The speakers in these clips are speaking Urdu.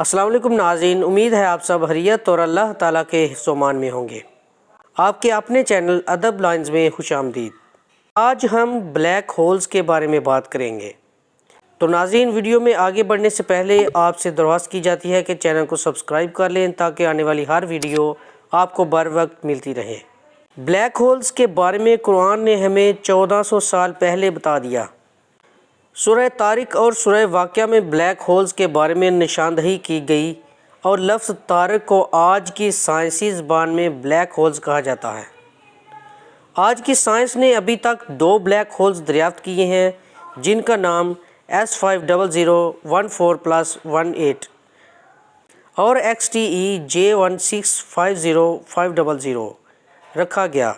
السلام علیکم ناظرین، امید ہے آپ سب خیریت اور اللہ تعالیٰ کے حفظ و امان میں ہوں گے۔ آپ کے اپنے چینل ادب لائنز میں خوش آمدید۔ آج ہم بلیک ہولز کے بارے میں بات کریں گے۔ تو ناظرین، ویڈیو میں آگے بڑھنے سے پہلے آپ سے درخواست کی جاتی ہے کہ چینل کو سبسکرائب کر لیں تاکہ آنے والی ہر ویڈیو آپ کو بر وقت ملتی رہے۔ بلیک ہولز کے بارے میں قرآن نے ہمیں 1400 سال پہلے بتا دیا۔ سورہ طارق اور سورہ واقعہ میں بلیک ہولز کے بارے میں نشاندہی کی گئی اور لفظ طارق کو آج کی سائنسی زبان میں بلیک ہولز کہا جاتا ہے۔ آج کی سائنس نے ابھی تک 2 بلیک ہولز دریافت کیے ہیں جن کا نام S5014+18 اور XTE J1650500 رکھا گیا،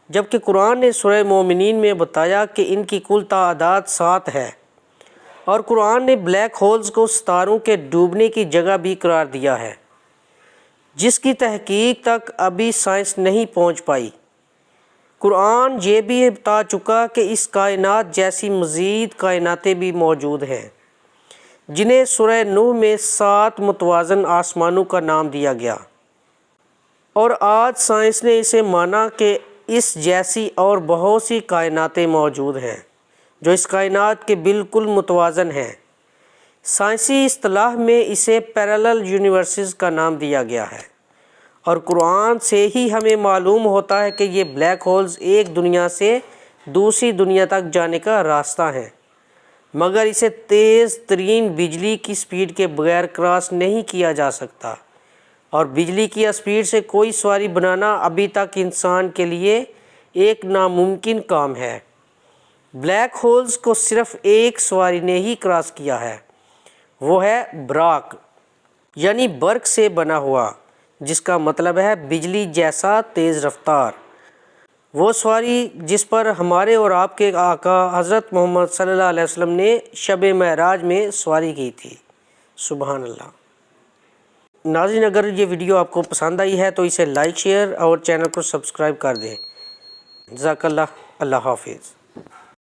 جبکہ قرآن نے سورہ مومنین میں بتایا کہ ان کی کل تعداد 7 ہے، اور قرآن نے بلیک ہولز کو ستاروں کے ڈوبنے کی جگہ بھی قرار دیا ہے، جس کی تحقیق تک ابھی سائنس نہیں پہنچ پائی۔ قرآن یہ بھی بتا چکا کہ اس کائنات جیسی مزید کائناتیں بھی موجود ہیں، جنہیں سورہ نوح میں 7 متوازن آسمانوں کا نام دیا گیا، اور آج سائنس نے اسے مانا کہ اس جیسی اور بہت سی کائناتیں موجود ہیں جو اس کائنات کے بالکل متوازن ہیں۔ سائنسی اصطلاح میں اسے پیرالل یونیورسز کا نام دیا گیا ہے، اور قرآن سے ہی ہمیں معلوم ہوتا ہے کہ یہ بلیک ہولز ایک دنیا سے دوسری دنیا تک جانے کا راستہ ہیں، مگر اسے تیز ترین بجلی کی سپیڈ کے بغیر کراس نہیں کیا جا سکتا، اور بجلی کی اسپیڈ سے کوئی سواری بنانا ابھی تک انسان کے لیے ایک ناممکن کام ہے۔ بلیک ہولز کو صرف ایک سواری نے ہی کراس کیا ہے، وہ ہے براق، یعنی برق سے بنا ہوا، جس کا مطلب ہے بجلی جیسا تیز رفتار۔ وہ سواری جس پر ہمارے اور آپ کے آقا حضرت محمد صلی اللہ علیہ وسلم نے شب معراج میں سواری کی تھی۔ سبحان اللہ۔ ناظرین، اگر یہ ویڈیو آپ کو پسند آئی ہے تو اسے لائک، شیئر اور چینل کو سبسکرائب کر دیں۔ جزاک اللہ۔ اللہ حافظ۔